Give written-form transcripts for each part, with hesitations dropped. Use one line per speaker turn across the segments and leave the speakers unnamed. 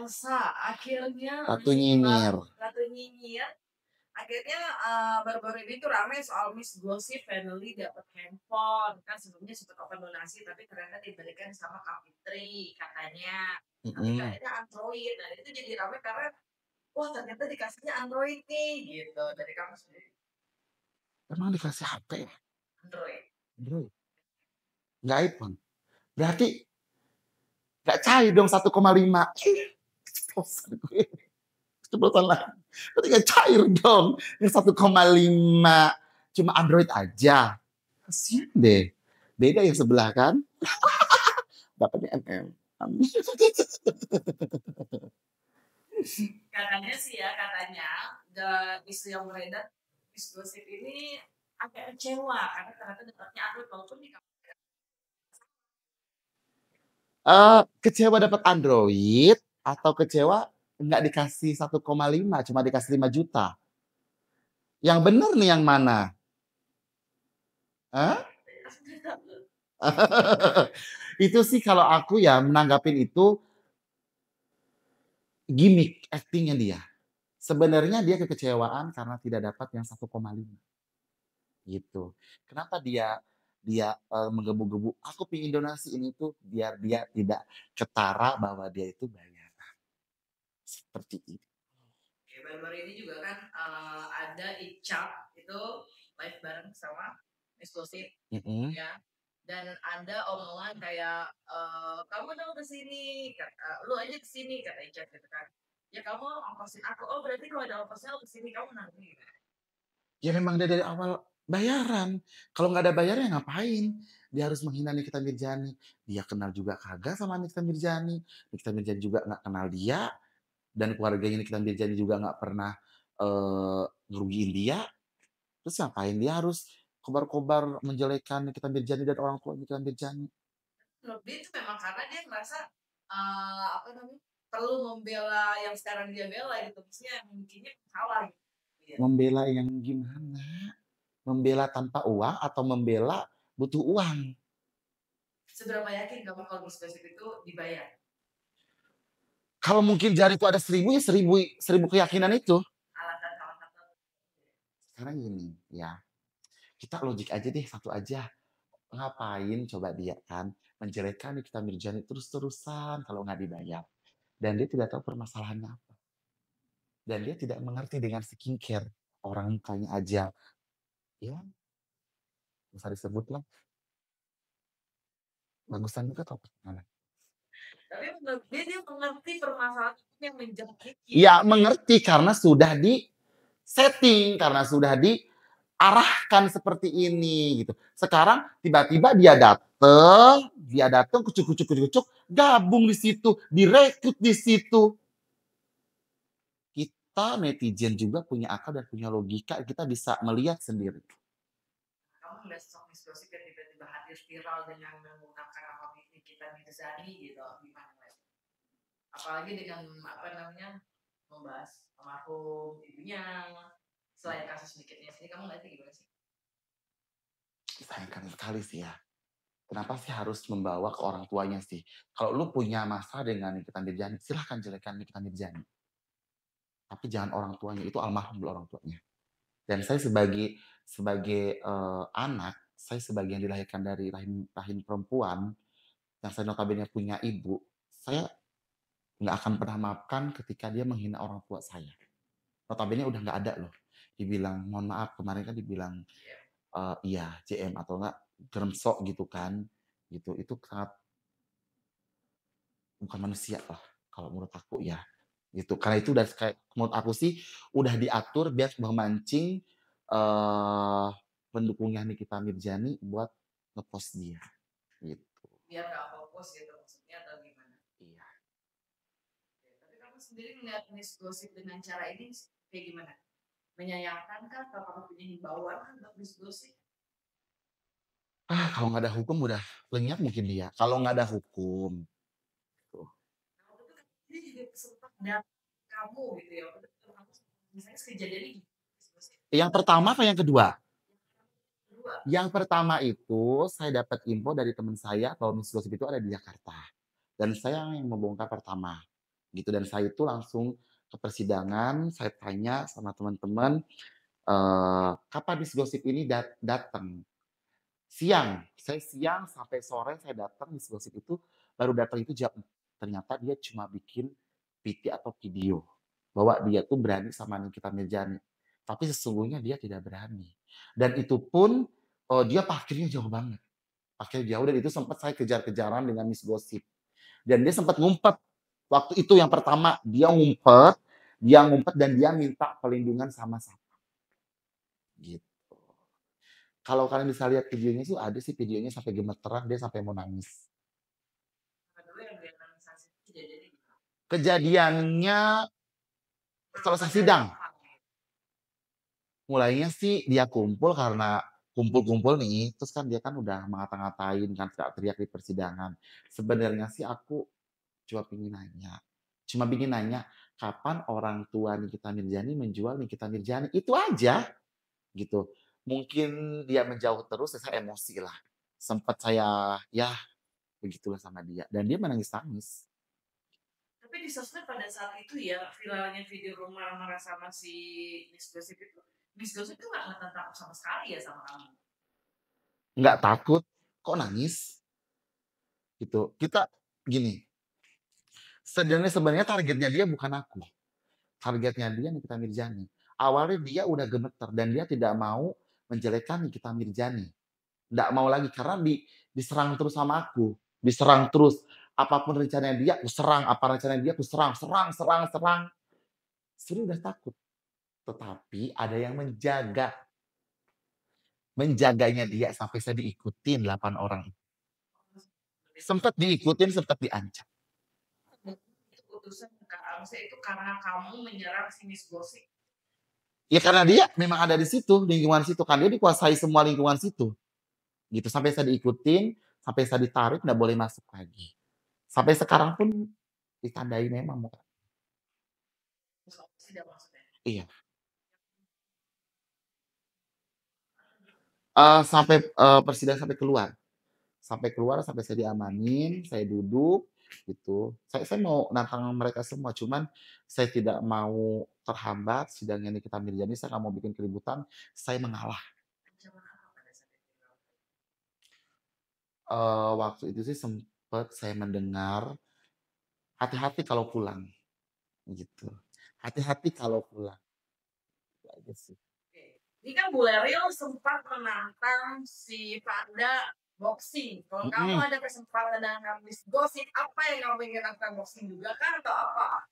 Elsa, akhirnya
Ratu Nyinyir.
Ratu Nyinyir. Akhirnya baru-baru ini tuh ramai soal Miss Gossip Family dapat handphone. Kan sebelumnya sempat open donasi, tapi ternyata diberikan sama Kak Fitri katanya. Tapi kayaknya Android. Nah itu jadi ramai karena wah ternyata dikasihnya Android nih gitu. Dari kamu sendiri.
Emang dikasih HP?
Android.
Nggak iPhone. Berarti nggak cair dong 1,5. Keceplosan gue. Keceplosan lagi. Berarti nggak cair dong. Yang 1,5. Cuma Android aja. Kasian deh. Beda yang sebelah kan. Dapatnya MM.
Katanya sih ya, katanya isu yang beredar Miss Gossip ini agak kecewa karena ternyata dapatnya Android walaupun di
Kecewa dapat Android atau kecewa nggak dikasih 1,5, cuma dikasih 5 juta. Yang benar nih yang mana? Hah? Itu sih kalau aku ya menanggapin itu gimmick actingnya dia. Sebenarnya dia kekecewaan karena tidak dapat yang 1,5 gitu. Kenapa dia dia menggebu-gebu? Aku pingin donasi ini tuh biar dia tidak ketara bahwa dia itu bayar. Seperti itu.
Oke, baru-baru ini juga kan ada Icap itu live bareng sama Miss Gossip ya. Dan ada omongan kayak kamu dong kesini, lu aja kesini kata Icap gitu kan. Ya kamu ongkosin aku. Oh berarti kalau ada ongkosnya lu kesini kamu nanti.
Ya memang dia dari awal bayaran. Kalau nggak ada bayarnya ngapain? Dia harus menghina Nikita Mirjani. Dia kenal juga kagak sama Nikita Mirjani. Nikita Mirjani juga nggak kenal dia. Dan keluarganya Nikita Mirjani juga nggak pernah ngerugiin dia. Terus ngapain dia harus kobar-kobar menjelekan Nikita Mirjani dan orang tua Nikita Mirjani?
Lebih itu memang karena dia merasa apa namanya perlu membela yang sekarang dia bela gitu. Maksudnya yang mungkinnya salah gitu.
Membela yang gimana? Membela tanpa uang atau membela butuh uang?
Seberapa yakin kamu kalau Miss Gossip itu dibayar?
Kalau mungkin jari itu ada 1.000 ya 1.000 keyakinan itu.
Alasan.
Sekarang gini ya, kita logik aja deh satu aja. Ngapain coba dia kan menjelekkan Nikita Mirjani terus-terusan kalau nggak dibayar. Dan dia tidak tahu permasalahannya apa. Dan dia tidak mengerti dengan skincare. Orang mukanya aja. Ya, bisa disebut lah. Bagusan juga topik mana.
Tapi dia mengerti permasalahan yang menjangkit.
Ya, mengerti karena sudah di setting, karena sudah diarahkan seperti ini gitu. Sekarang tiba-tiba dia datang kucuk, gabung di situ, direkrut di situ. Kita netizen juga punya akal dan punya logika, kita bisa melihat sendiri.
Kamu ngeliat sosok Miss Gossip yang tiba-tiba hadir viral dengan menggunakan nama Nikita Mirzani gitu, gimana? Apalagi dengan apa namanya membahas almarhum ibunya, selain kasus sedikitnya sini, kamu ngeliatnya gimana sih?
Disayangkan sekali sih ya. Kenapa sih harus membawa ke orang tuanya sih? Kalau lu punya masalah dengan Nikita Mirjani, silahkan jelekan Nikita Mirjani. Tapi jangan orang tuanya, itu almarhum orang tuanya. Dan saya sebagai anak, saya sebagai yang dilahirkan dari rahim perempuan, yang saya notabene punya ibu, saya nggak akan pernah maafkan ketika dia menghina orang tua saya. Notabene udah nggak ada loh. Dibilang, mohon maaf, kemarin kan dibilang, iya, JM atau enggak, geremsok gitu kan. Gitu, itu sangat bukan manusia lah, kalau menurut aku ya. Gitu. Karena itu udah kayak, menurut aku sih, udah diatur biar memancing pendukungnya Nikita Mirjani buat ngepost dia. Gitu.
Biar gak fokus gitu maksudnya atau gimana?
Iya.
Tapi kamu sendiri ngeliat Miss Gossip dengan cara ini kayak gimana? Menyayangkan kah atau kamu punya himbauan kan untuk Miss Gossip?
Kalau nggak ada hukum udah lenyap mungkin dia. Kalau nggak ada hukum. Tuh.
Nah, waktu itu kan dia juga sempat lihat kamu gitu ya. Waktu itu kamu misalnya kejadian ini.
Yang pertama apa yang kedua?
Kedua.
Yang pertama itu saya dapat info dari teman saya kalau Miss Gossip itu ada di Jakarta. Dan saya yang membongkar pertama. gitu. Dan saya itu langsung ke persidangan, saya tanya sama teman-teman, "Kapan Miss Gosip ini datang?" Siang, saya siang sampai sore saya datang Miss Gosip itu baru datang itu jam ternyata dia cuma bikin PT atau video, bahwa dia tuh berani sama Nikita Mirzani. Tapi sesungguhnya dia tidak berani. Dan itu pun, dia parkirnya jauh banget, parkirnya jauh dan itu sempat saya kejar-kejaran dengan Miss Gosip. Dan dia sempat ngumpet, waktu itu yang pertama, dia ngumpet dan dia minta pelindungan sama saya, gitu. Kalau kalian bisa lihat videonya sih ada sih videonya sampai gemeteran, dia sampai mau nangis.
Dulu yang dia organisasi kejadiannya gimana?
Kejadiannya selesai sidang. Mulainya sih dia kumpul karena kumpul-kumpul nih, terus kan dia kan udah ngata-ngatain kan, teriak-teriak di persidangan. Sebenarnya sih aku cuma pingin nanya, kapan orang tua Nikita Mirzani menjual Nikita Mirzani, itu aja, gitu. Mungkin dia menjauh terus, saya emosi lah. Sempat saya, ya begitulah sama dia, dan dia menangis-nangis.
Tapi di sosmed pada saat itu ya, viralnya video lu marah-marah sama si Miss Gosip itu nggak takut sama sekali ya sama kamu.
Nggak takut, kok nangis? Gitu. Kita gini, sebenarnya targetnya dia bukan aku. Targetnya dia Nikita Mirzani. Awalnya dia udah gemeter dan dia tidak mau menjelekkan Nikita Mirzani. Nggak mau lagi karena diserang terus sama aku. Diserang terus. Apapun rencananya dia, aku serang. Apa rencananya dia, aku serang. Serang, serang, serang. Sebenarnya udah takut. Tetapi ada yang menjaga. Menjaganya dia sampai saya diikutin 8 orang. Sempat diikutin, sempat diancam.
Itu putusan maksudnya itu karena kamu menyerang si Miss Gosip.
Ya karena dia memang ada di situ, lingkungan situ. Kan dia dikuasai semua lingkungan situ. Gitu. Sampai saya diikutin, sampai saya ditarik, nggak boleh masuk lagi. Sampai sekarang pun ditandai memang muka.
Tidak maksudnya.
Iya. Sampai persidangan sampai keluar, sampai saya diamanin, saya duduk gitu. Saya mau nantang mereka semua, cuman saya tidak mau terhambat sidangnya Nikita Mirzani, saya nggak mau bikin keributan, saya mengalah.
Ancaman apa pada saat itu?
Waktu itu sih sempet saya mendengar, "Hati-hati kalau pulang," gitu. "Hati-hati kalau pulang." Itu aja sih.
Ini kan Bu Leril sempat menantang si Panda boxing. Kalau kamu
Mhm.
ada kesempatan dengan Miss Gosip, apa yang kamu ingin lakukan boxing juga kan atau apa?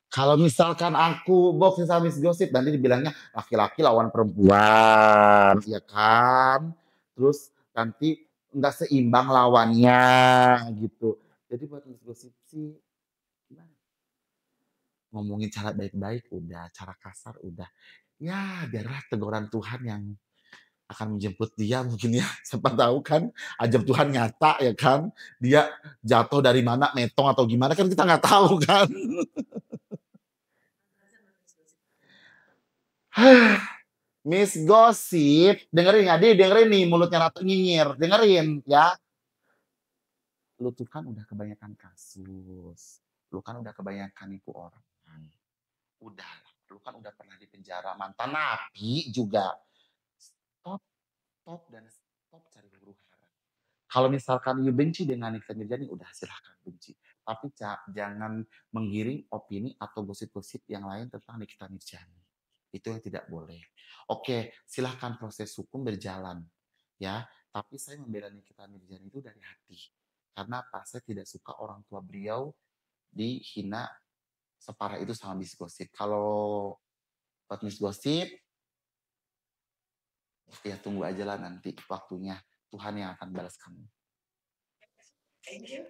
Kalau misalkan aku boxing sama Miss Gosip, nanti dibilangnya laki-laki lawan perempuan, ya kan? Terus nanti nggak seimbang lawannya, gitu. Jadi buat Miss Gosip sih, gimana, ngomongin cara baik-baik udah, cara kasar udah. Ya biarlah teguran Tuhan yang akan menjemput dia mungkin ya, siapa tahu kan ajab Tuhan nyata ya kan, dia jatuh dari mana, metong atau gimana kan kita nggak tahu kan. Miss Gosip, dengerin ya, dengerin nih mulutnya Ratu Nyinyir, dengerin ya. Lu tuh kan udah kebanyakan kasus, lu kan udah kebanyakan nipu orang. Udah, lu kan udah pernah di penjara, mantan napi juga. Stop, stop dan stop cari huru-hara. Kalau misalkan you benci dengan Nikita Mirzani, udah silahkan benci. Tapi jangan menggiring opini atau gosip-gosip yang lain tentang Nikita Mirzani. Itu yang tidak boleh. Oke, silahkan proses hukum berjalan. Ya, tapi saya membela Nikita Mirzani itu dari hati. Karena apa? Saya tidak suka orang tua beliau dihina separah itu sama Miss Gosip. Kalau buat Miss Gosip, ya tunggu aja lah nanti waktunya. Tuhan yang akan balas kamu.
Thank you.